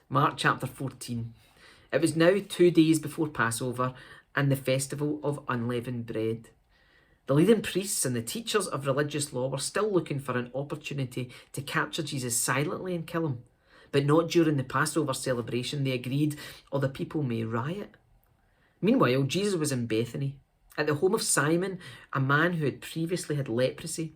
Mark chapter 14. It was now 2 days before Passover and the festival of unleavened bread. The leading priests and the teachers of religious law were still looking for an opportunity to capture Jesus silently and kill him. But not during the Passover celebration, they agreed, or the people may riot. Meanwhile, Jesus was in Bethany, at the home of Simon, a man who had previously had leprosy.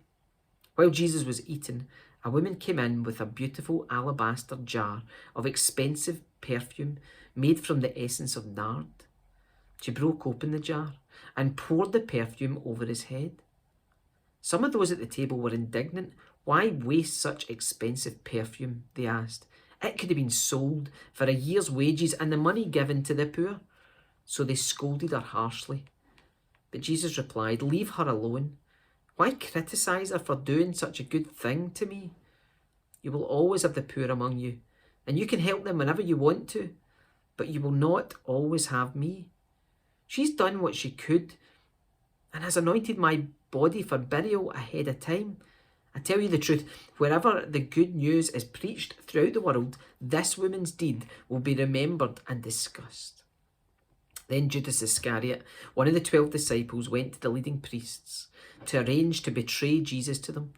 While Jesus was eating, a woman came in with a beautiful alabaster jar of expensive perfume made from the essence of nard. She broke open the jar and poured the perfume over his head. Some of those at the table were indignant. Why waste such expensive perfume, they asked. It could have been sold for a year's wages and the money given to the poor. So they scolded her harshly. But Jesus replied, "Leave her alone. Why criticize her for doing such a good thing to me? You will always have the poor among you, and you can help them whenever you want to, but you will not always have me. She's done what she could and has anointed my body for burial ahead of time. I tell you the truth, wherever the good news is preached throughout the world, this woman's deed will be remembered and discussed." Then Judas Iscariot, one of the 12 disciples, went to the leading priests to arrange to betray Jesus to them.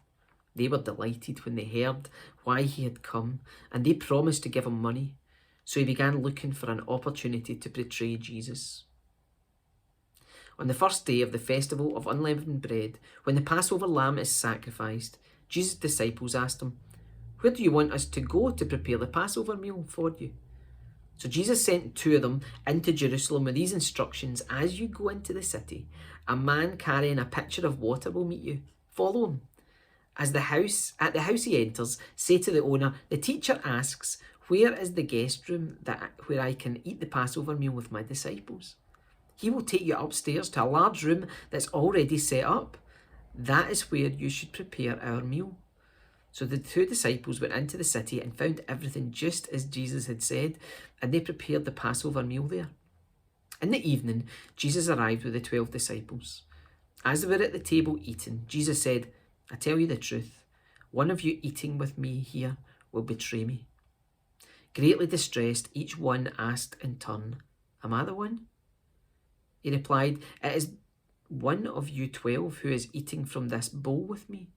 They were delighted when they heard why he had come, and they promised to give him money. So he began looking for an opportunity to betray Jesus. On the first day of the festival of unleavened bread, when the Passover lamb is sacrificed, Jesus' disciples asked him, "Where do you want us to go to prepare the Passover meal for you?" So Jesus sent 2 of them into Jerusalem with these instructions: "As you go into the city, a man carrying a pitcher of water will meet you. Follow him. At the house he enters, say to the owner, 'The teacher asks, where is the guest room where I can eat the Passover meal with my disciples?' He will take you upstairs to a large room that's already set up. That is where you should prepare our meal." So the 2 disciples went into the city and found everything just as Jesus had said, and they prepared the Passover meal there. In the evening, Jesus arrived with the 12 disciples. As they were at the table eating, Jesus said, "I tell you the truth, one of you eating with me here will betray me." Greatly distressed, each one asked in turn, "Am I the one?" He replied, "It is one of you 12 who is eating from this bowl with me.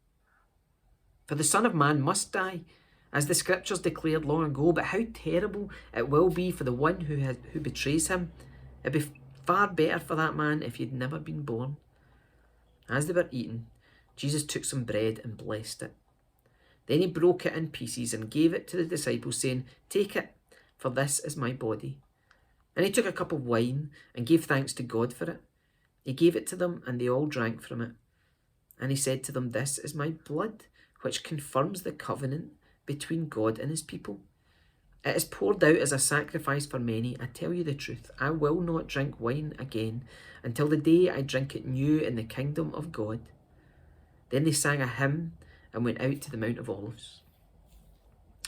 For the Son of Man must die, as the scriptures declared long ago, but how terrible it will be for the one who betrays him. It'd be far better for that man if he'd never been born." As they were eating, Jesus took some bread and blessed it. Then he broke it in pieces and gave it to the disciples, saying, "Take it, for this is my body." Then he took a cup of wine and gave thanks to God for it. He gave it to them, and they all drank from it. And he said to them, "This is my blood, which confirms the covenant between God and his people. It is poured out as a sacrifice for many. I tell you the truth, I will not drink wine again until the day I drink it new in the kingdom of God." Then they sang a hymn and went out to the Mount of Olives.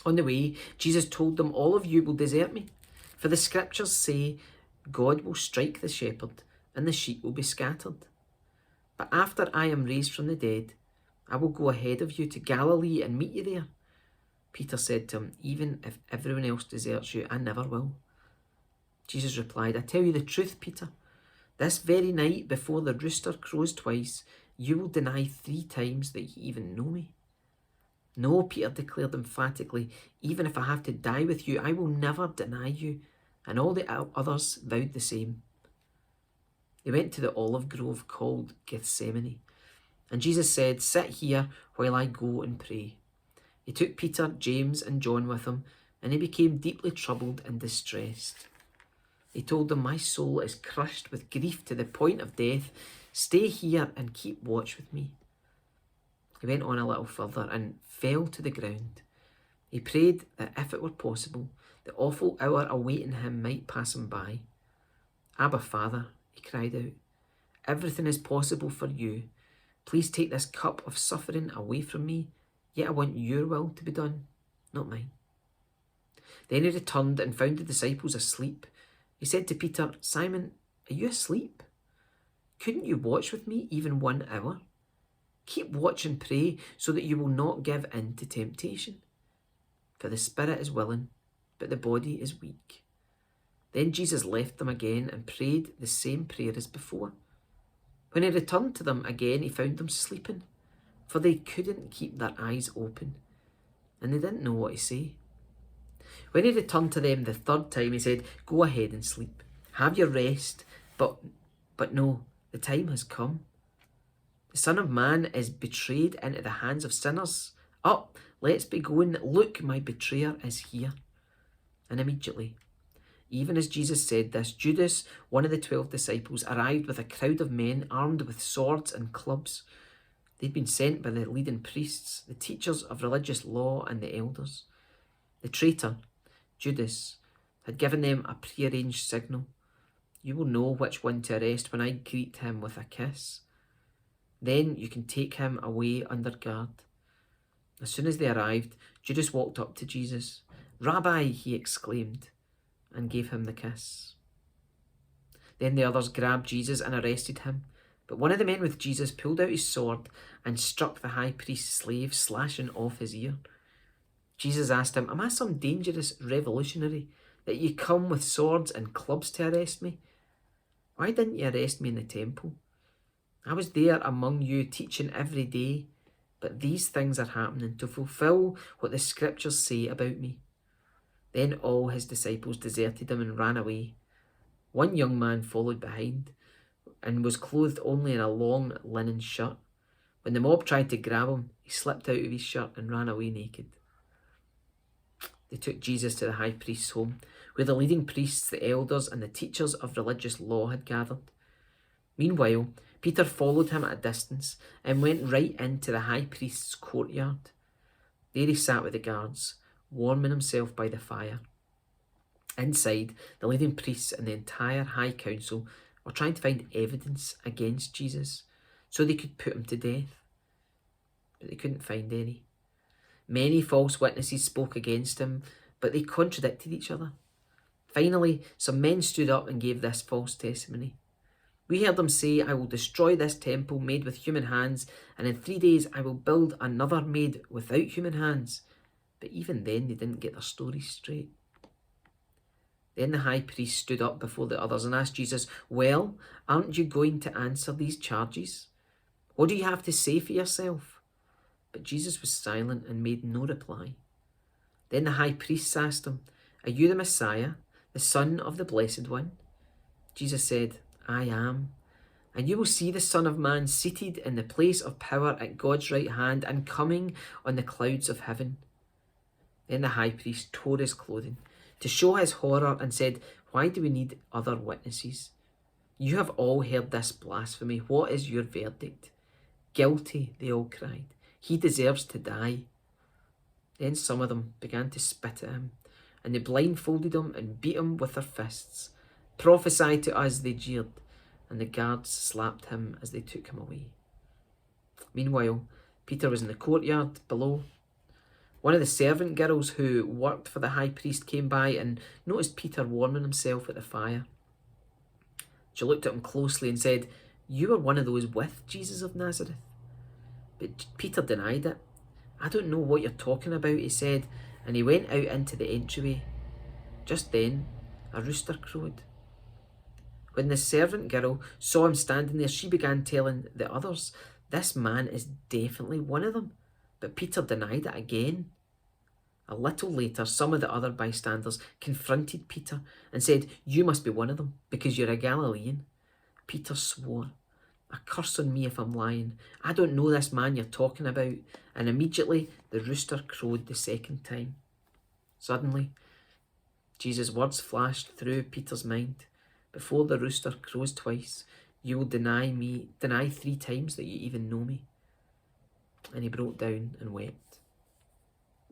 On the way, Jesus told them, "All of you will desert me, for the scriptures say God will strike the shepherd and the sheep will be scattered. But after I am raised from the dead, I will go ahead of you to Galilee and meet you there." Peter said to him, "Even if everyone else deserts you, I never will." Jesus replied, "I tell you the truth, Peter. This very night, before the rooster crows twice, you will deny 3 times that you even know me." "No," Peter declared emphatically, "even if I have to die with you, I will never deny you." And all the others vowed the same. They went to the olive grove called Gethsemane. And Jesus said, "Sit here while I go and pray." He took Peter, James, and John with him, and he became deeply troubled and distressed. He told them, "My soul is crushed with grief to the point of death. Stay here and keep watch with me." He went on a little further and fell to the ground. He prayed that if it were possible, the awful hour awaiting him might pass him by. "Abba, Father," he cried out, "everything is possible for you. Please take this cup of suffering away from me, yet I want your will to be done, not mine." Then he returned and found the disciples asleep. He said to Peter, "Simon, are you asleep? Couldn't you watch with me even 1 hour? Keep watch and pray so that you will not give in to temptation. For the spirit is willing, but the body is weak." Then Jesus left them again and prayed the same prayer as before. When he returned to them again, he found them sleeping, for they couldn't keep their eyes open, and they didn't know what to say. When he returned to them the third time, he said, "Go ahead and sleep. Have your rest, but no, the time has come. The Son of Man is betrayed into the hands of sinners. Up, let's be going. Look, my betrayer is here." And immediately, even as Jesus said this, Judas, one of the 12 disciples, arrived with a crowd of men armed with swords and clubs. They'd been sent by the leading priests, the teachers of religious law, and the elders. The traitor, Judas, had given them a prearranged signal. "You will know which one to arrest when I greet him with a kiss. Then you can take him away under guard." As soon as they arrived, Judas walked up to Jesus. "Rabbi," he exclaimed, and gave him the kiss. Then the others grabbed Jesus and arrested him. But one of the men with Jesus pulled out his sword and struck the high priest's slave, slashing off his ear. Jesus asked him, "Am I some dangerous revolutionary that you come with swords and clubs to arrest me? Why didn't you arrest me in the temple? I was there among you teaching every day, but these things are happening to fulfill what the scriptures say about me." Then all his disciples deserted him and ran away. One young man followed behind and was clothed only in a long linen shirt. When the mob tried to grab him, he slipped out of his shirt and ran away naked. They took Jesus to the high priest's home, where the leading priests, the elders, and the teachers of religious law had gathered. Meanwhile, Peter followed him at a distance and went right into the high priest's courtyard. There he sat with the guards, warming himself by the fire. Inside, the leading priests and the entire high council were trying to find evidence against Jesus so they could put him to death. But they couldn't find any. Many false witnesses spoke against him, but they contradicted each other. Finally, some men stood up and gave this false testimony. "We heard them say, 'I will destroy this temple made with human hands, and in 3 days I will build another made without human hands.' But even then they didn't get their stories straight." Then the high priest stood up before the others and asked Jesus, "Well, aren't you going to answer these charges? What do you have to say for yourself?" But Jesus was silent and made no reply. Then the high priest asked him, "Are you the Messiah, the Son of the Blessed One?" Jesus said, "I am. And you will see the Son of Man seated in the place of power at God's right hand and coming on the clouds of heaven." Then the high priest tore his clothing to show his horror and said, "Why do we need other witnesses? You have all heard this blasphemy. What is your verdict?" "Guilty," they all cried. "He deserves to die." Then some of them began to spit at him, and they blindfolded him and beat him with their fists. "Prophesy to us," they jeered, and the guards slapped him as they took him away. Meanwhile, Peter was in the courtyard below. One of the servant girls who worked for the high priest came by and noticed Peter warming himself at the fire. She looked at him closely and said, "You are one of those with Jesus of Nazareth." But Peter denied it. "I don't know what you're talking about," he said, and he went out into the entryway. Just then, a rooster crowed. When the servant girl saw him standing there, she began telling the others, "This man is definitely one of them." But Peter denied it again. A little later, some of the other bystanders confronted Peter and said, "You must be one of them, because you're a Galilean." Peter swore, "A curse on me if I'm lying. I don't know this man you're talking about." And immediately the rooster crowed the second time. Suddenly, Jesus' words flashed through Peter's mind. "Before the rooster crows twice, you will deny 3 times that you even know me." And he broke down and wept.